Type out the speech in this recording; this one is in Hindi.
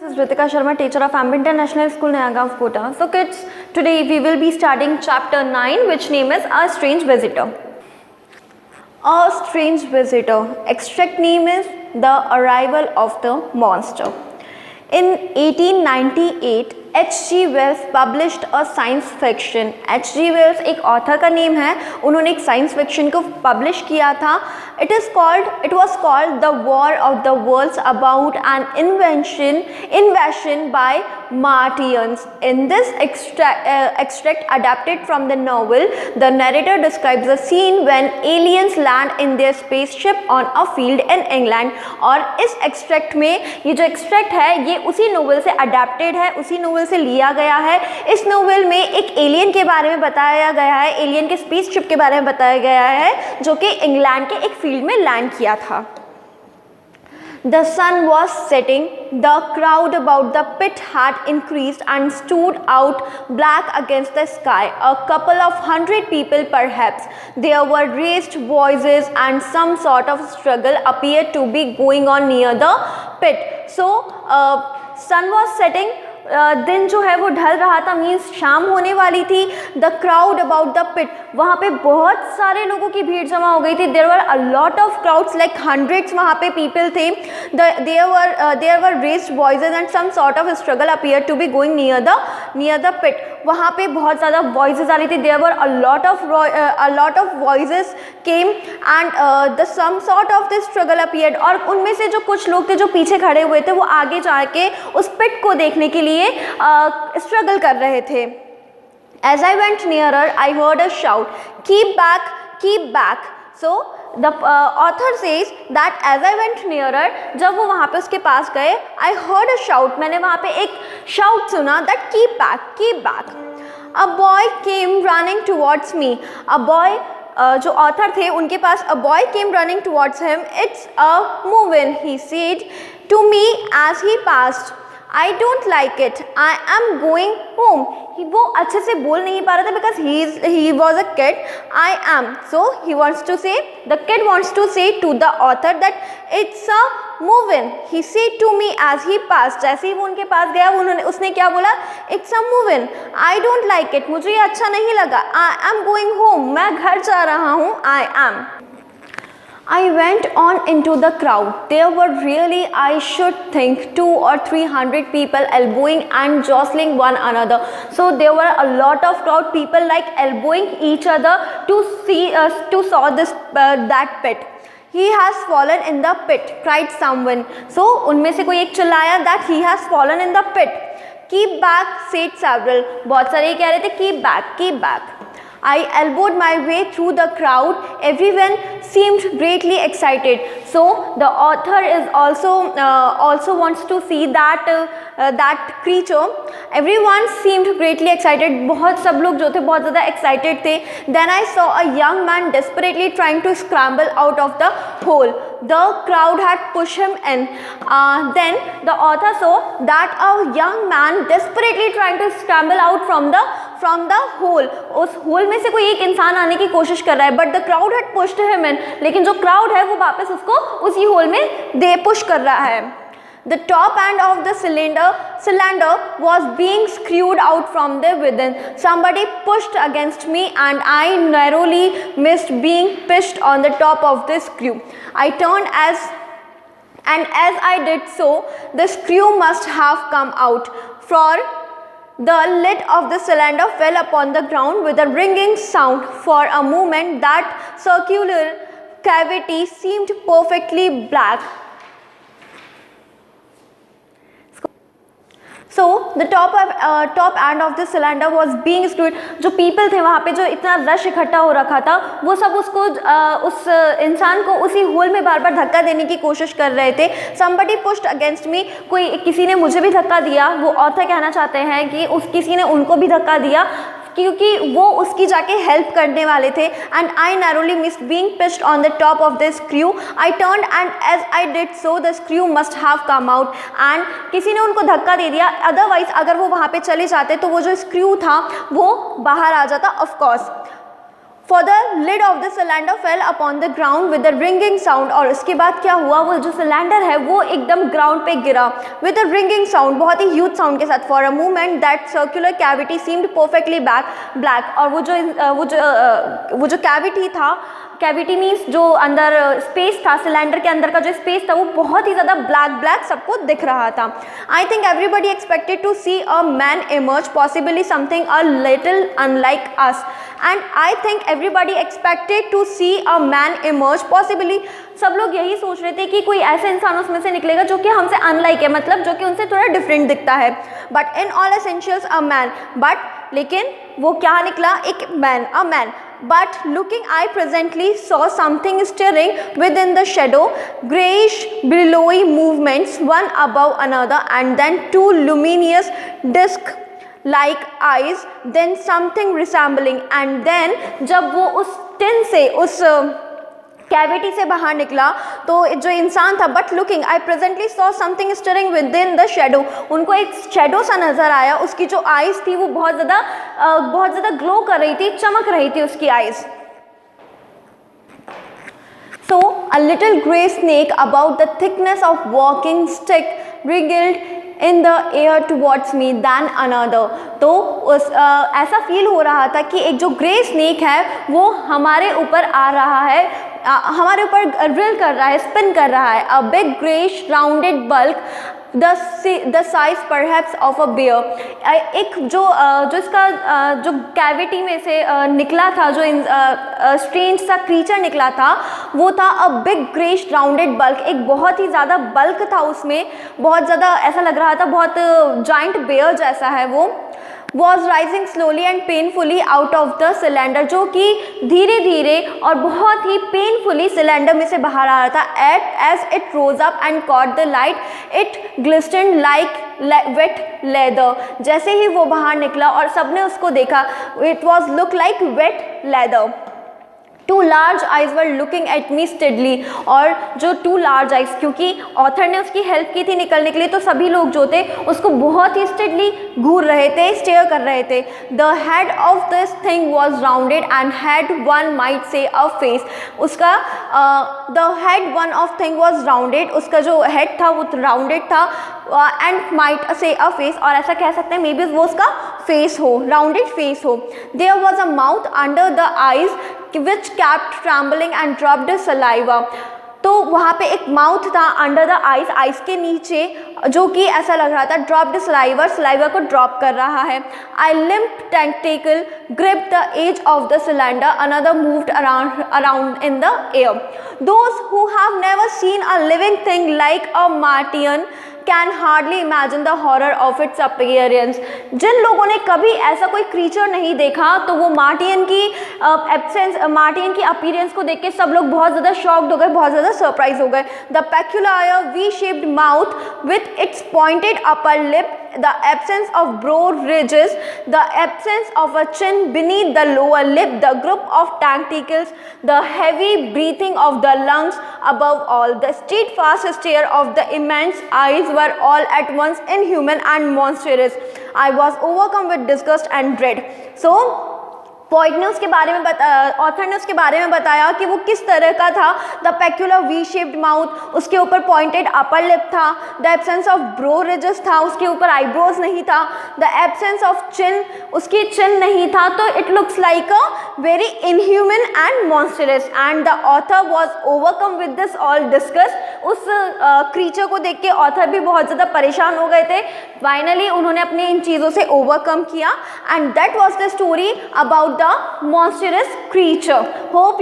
This is Ritika Sharma, teacher of Amber International School, Nayagaon, Kota. So kids, today we will be studying chapter 9, which name is A Strange Visitor. A Strange Visitor. Extract name is The Arrival of the Monster. In 1898, H.G. Wells published a science fiction. H.G. Wells एक ऑथर का नेम है, उन्होंने एक साइंस फिक्शन को पब्लिश किया था. It was called The War of the Worlds, about an invasion by Martians. In this extract adapted from the novel, the narrator describes a scene when aliens land in their spaceship on a field in England. और इस extract में ये जो extract है ये उसी novel से adapted है, उसी novel से लिया गया है. इस novel में एक alien के बारे में बताया गया है, alien के spaceship के बारे में बताया गया है जो कि इंग्लैंड के एक फील्ड में लैंड किया था. The sun was setting. The crowd about the pit had increased and stood out black against the sky. A couple of 100 people perhaps. There were raised voices and some sort of struggle appeared to be going on near the pit. So, sun was setting. दिन जो है वो ढल रहा था, मीन्स शाम होने वाली थी. The crowd about the pit, वहाँ पे बहुत सारे लोगों की भीड़ जमा हो गई थी. There were a lot of crowds, like hundreds वहाँ पे पीपल थे. There were raised voices and some sort of struggle appear to be going near the pit. वहाँ पे बहुत ज़्यादा वॉइसेस आ रही थी. There were a lot of voices came and the some sort of the struggle appeared. और उनमें से जो कुछ लोग थे जो पीछे खड़े हुए थे वो आगे जाके उस पिट को देखने के लिए स्ट्रगल कर रहे थे. As I went nearer, I heard a shout, "Keep back, keep back." So the author says that as I went nearer, जब वो वहाँ पे उसके पास गए, I heard a shout, मैंने वहाँ पे एक shout सुना that keep back, keep back. A boy came running towards me. A boy जो ऑथर थे उनके पास a boy came running towards him. It's a movin, he said to me as he passed. I don't like it. I am going home. वो अच्छे से बोल नहीं पा रहा था because he was a kid. I am. So he wants to say, the kid wants to say to the author that it's a move-in. He said to me as he passed. जैसे ही वो उनके पास गया उसने क्या बोला? It's a move-in. I don't like it. मुझे ये अच्छा नहीं लगा. I am going home. मैं घर जा रहा हूँ. I am. I went on into the crowd. There were really, I should think, 200 or 300 people elbowing and jostling one another. So there were a lot of crowd, people like elbowing each other to saw that pit. He has fallen in the pit, cried someone. So उनमें से कोई एक चिल्लाया that he has fallen in the pit. Keep back, said several. बहुत सारे कह रहे थे keep back, keep back. I elbowed my way through the crowd. Everyone seemed greatly excited. So the author is also wants to see that creature. Everyone seemed greatly excited. बहुत सब लोग जो थे बहुत ज़्यादा excited थे. Then I saw a young man desperately trying to scramble out of the hole. The crowd had pushed him in. Then the author saw that a young man desperately trying to scramble out from the hole. उस होल में से कोई एक इंसान आने की कोशिश कर रहा है. But the crowd had pushed him in. लेकिन जो crowd है वो वापस उसको उसी होल में पुश कर रहा है. The top end of the cylinder was being screwed out from the within. Somebody pushed against me and I narrowly missed being pitched on the top of the screw. I turned as I did so, the screw must have come out. For the lid of the cylinder fell upon the ground with a ringing sound. For a moment that circular cavity seemed perfectly black. So the top end of the cylinder was being screwed. जो people थे वहाँ पे जो इतना रश इकट्ठा हो रखा था वो सब उस इंसान को उसी होल में बार बार धक्का देने की कोशिश कर रहे थे. Somebody pushed against me. किसी ने मुझे भी धक्का दिया. वो ऑथर कहना चाहते हैं कि किसी ने उनको भी धक्का दिया क्योंकि वो उसकी जाके हेल्प करने वाले थे. And I narrowly missed being pitched on the top of the screw. I turned and as I did so the screw must have come out. And किसी ने उनको धक्का दे दिया. अदरवाइज अगर वो वहाँ पे चले जाते तो वो जो स्क्रू था वो बाहर आ जाता of course. For the lid of the cylinder fell upon the ground with a ringing sound. और इसके बाद क्या हुआ, वो जो सिलेंडर है वो एकदम ग्राउंड पे गिरा with a ringing sound, बहुत ही ह्यूज साउंड के साथ. For a moment that circular cavity seemed perfectly black. और वो जो कैविटी था, कैविटी मीन्स जो अंदर स्पेस था, सिलेंडर के अंदर का जो स्पेस था वो बहुत ही ज़्यादा ब्लैक सबको दिख रहा था. I think everybody expected to see a man emerge, possibly something a little unlike us. And I think everybody expected to see a man emerge, possibly सब लोग यही सोच रहे थे कि कोई ऐसा इंसान उसमें से निकलेगा जो कि हमसे अनलाइक है, मतलब जो कि उनसे थोड़ा डिफरेंट दिखता है. But in all essentials a man, but लेकिन वो क्या निकला, एक man, a man. But looking, I presently saw something stirring within the shadow, greyish billowy movements one above another, and then two luminous disc-like eyes, then something resembling. And then जब वो उस टिन से, उस कैविटी से बाहर निकला तो जो इंसान था, but looking I presently saw something stirring with in the shadow, उनको एक शेडो सा नज़र आया. उसकी जो आइज़ थी वो बहुत ज़्यादा ग्लो कर रही थी, चमक रही थी उसकी eyes. So a little grey snake about the thickness of walking stick wriggled in the air towards me than another. तो ऐसा फील हो रहा था कि एक जो ग्रे स्नेक है वो हमारे ऊपर आ रहा है, हमारे ऊपर ड्रिल कर रहा है, स्पिन कर रहा है. A big greyish rounded bulk the size perhaps of a bear. एक जो इसका जो कैविटी में से निकला था, जो स्ट्रेंज सा क्रीचर निकला था, वो था अ बिग ग्रेश राउंडेड बल्क. एक बहुत ही ज़्यादा बल्क था उसमें, बहुत ज़्यादा ऐसा लग रहा था, बहुत जाइंट बेयर जैसा है वो. was rising slowly and painfully out of the cylinder, जो कि धीरे धीरे और बहुत ही पेनफुली सिलेंडर में से बाहर आ रहा था. as it rose up and caught the light, it glistened like wet leather. जैसे ही वो बाहर निकला और सबने उसको देखा, it was look like wet leather. Two large eyes were looking at me steadily. और जो टू लार्ज आइज, क्योंकि ऑथर ने उसकी हेल्प की थी निकलने के लिए, तो सभी लोग जो थे उसको बहुत ही स्टेडली घूर रहे थे, स्टेयर कर रहे थे. The head of this thing was rounded and had one might say a face. उसका the head one of thing was rounded, उसका जो हेड था वो राउंडेड था, and might say a face, और ऐसा कह सकते हैं मे बी वो उसका फेस हो, राउंडेड फेस हो. There was a mouth under the eyes which kept trembling and dropped saliva. तो वहाँ पे एक माउथ था अंडर द आइज, आइज के नीचे, जो कि ऐसा लग रहा था ड्रॉप्ड सलाइवा, सलाइवा को ड्रॉप कर रहा है. I limp tentacle grip the edge of the cylinder, another moved around in the air. Those who have never seen a living thing like a Martian can hardly imagine the horror of its appearance. जिन लोगों ने कभी ऐसा कोई क्रीचर नहीं देखा, तो वो मार्टियन की एब्सेंस, मार्टियन की अपीयरेंस को देख के सब लोग बहुत ज़्यादा शॉक्ड हो गए, बहुत ज़्यादा सरप्राइज हो गए. The peculiar V shaped mouth with its pointed upper lip, the absence of brow ridges, the absence of a chin beneath the lower lip, the group of tentacles, the heavy breathing of the lungs, above all, the steadfast stare of the immense eyes were all at once inhuman and monstrous. I was overcome with disgust and dread. So, point ने उसके बारे में ऑथर ने उसके बारे में बताया कि वो किस तरह का था. The peculiar V shaped mouth, उसके ऊपर पॉइंटेड अपर लिप था. The absence of bro ridges था, उसके ऊपर आईब्रोज नहीं था. द एब्सेंस ऑफ चिन, उसकी चिन नहीं था. तो it looks like a very inhuman and monstrous. And the author was overcome with this all disgust. उस क्रीचर को देख के ऑथर भी बहुत ज़्यादा परेशान हो गए थे. फाइनली उन्होंने अपने इन चीज़ों से ओवरकम किया. And that was the story about the monstrous creature. Hope